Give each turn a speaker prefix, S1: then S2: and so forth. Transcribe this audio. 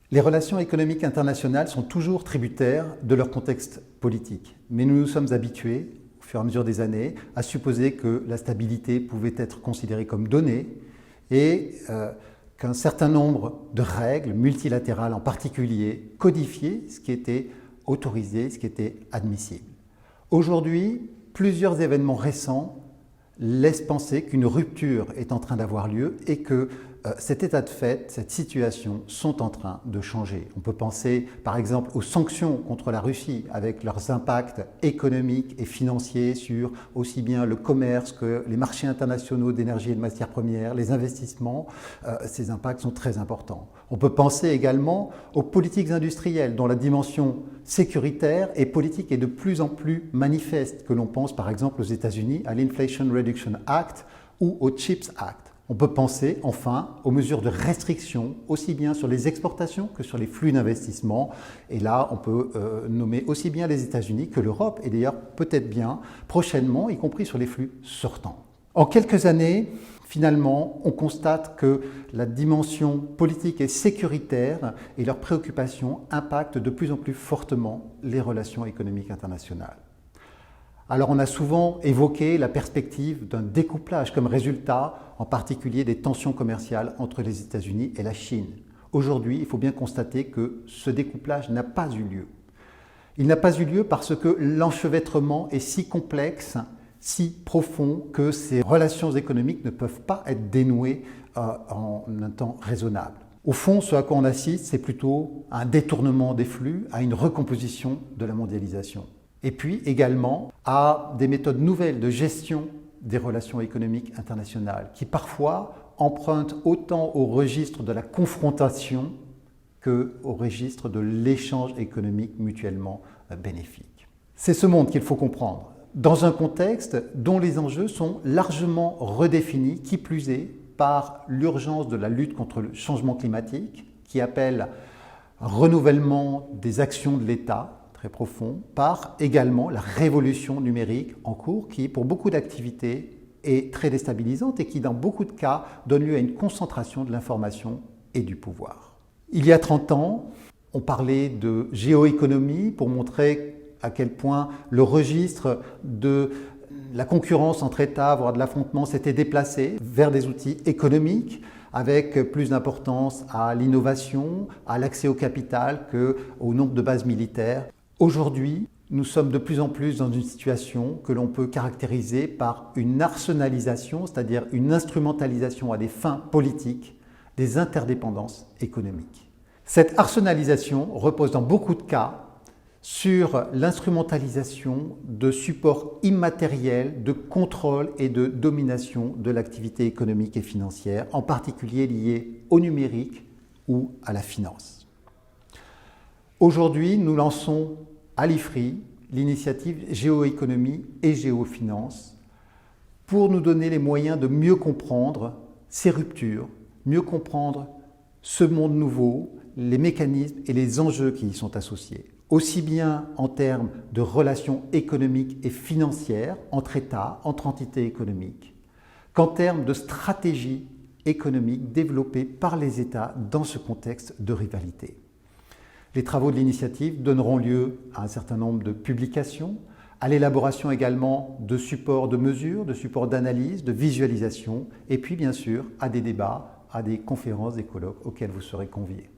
S1: Les relations économiques internationales sont toujours tributaires de leur contexte politique. Mais nous nous sommes habitués, au fur et à mesure des années, à supposer que la stabilité pouvait être considérée comme donnée et qu'un certain nombre de règles multilatérales en particulier codifiaient ce qui était autorisé, ce qui était admissible. Aujourd'hui, plusieurs événements récents laissent penser qu'une rupture est en train d'avoir lieu et que cet état de fait, cette situation sont en train de changer. On peut penser par exemple aux sanctions contre la Russie avec leurs impacts économiques et financiers sur aussi bien le commerce que les marchés internationaux d'énergie et de matières premières, les investissements. Ces impacts sont très importants. On peut penser également aux politiques industrielles dont la dimension sécuritaire et politique est de plus en plus manifeste, que l'on pense par exemple aux États-Unis à l'Inflation Reduction Act ou au CHIPS Act. On peut penser enfin aux mesures de restriction, aussi bien sur les exportations que sur les flux d'investissement. Et là, on peut nommer aussi bien les États-Unis que l'Europe, et d'ailleurs peut-être bien prochainement, y compris sur les flux sortants. En quelques années, finalement, on constate que la dimension politique et sécuritaire et leurs préoccupations impactent de plus en plus fortement les relations économiques internationales. Alors on a souvent évoqué la perspective d'un découplage comme résultat, en particulier des tensions commerciales entre les États-Unis et la Chine. Aujourd'hui, il faut bien constater que ce découplage n'a pas eu lieu. Il n'a pas eu lieu parce que l'enchevêtrement est si complexe, si profond, que ces relations économiques ne peuvent pas être dénouées en un temps raisonnable. Au fond, ce à quoi on assiste, c'est plutôt un détournement des flux, à une recomposition de la mondialisation. Et puis également à des méthodes nouvelles de gestion des relations économiques internationales qui parfois empruntent autant au registre de la confrontation qu'au registre de l'échange économique mutuellement bénéfique. C'est ce monde qu'il faut comprendre, dans un contexte dont les enjeux sont largement redéfinis, qui plus est, par l'urgence de la lutte contre le changement climatique, qui appelle un renouvellement des actions de l'État, très profond, par également la révolution numérique en cours qui, pour beaucoup d'activités, est très déstabilisante et qui, dans beaucoup de cas, donne lieu à une concentration de l'information et du pouvoir. Il y a 30 ans, on parlait de géoéconomie pour montrer à quel point le registre de la concurrence entre États, voire de l'affrontement, s'était déplacé vers des outils économiques, avec plus d'importance à l'innovation, à l'accès au capital qu'au nombre de bases militaires. Aujourd'hui, nous sommes de plus en plus dans une situation que l'on peut caractériser par une arsenalisation, c'est-à-dire une instrumentalisation à des fins politiques des interdépendances économiques. Cette arsenalisation repose dans beaucoup de cas sur l'instrumentalisation de supports immatériels de contrôle et de domination de l'activité économique et financière, en particulier liée au numérique ou à la finance. Aujourd'hui, nous lançons à l'IFRI l'initiative Géoéconomie et Géofinance pour nous donner les moyens de mieux comprendre ces ruptures, mieux comprendre ce monde nouveau, les mécanismes et les enjeux qui y sont associés, aussi bien en termes de relations économiques et financières entre États, entre entités économiques, qu'en termes de stratégies économiques développées par les États dans ce contexte de rivalité. Les travaux de l'initiative donneront lieu à un certain nombre de publications, à l'élaboration également de supports de mesure, de supports d'analyse, de visualisation, et puis bien sûr à des débats, à des conférences, des colloques auxquels vous serez conviés.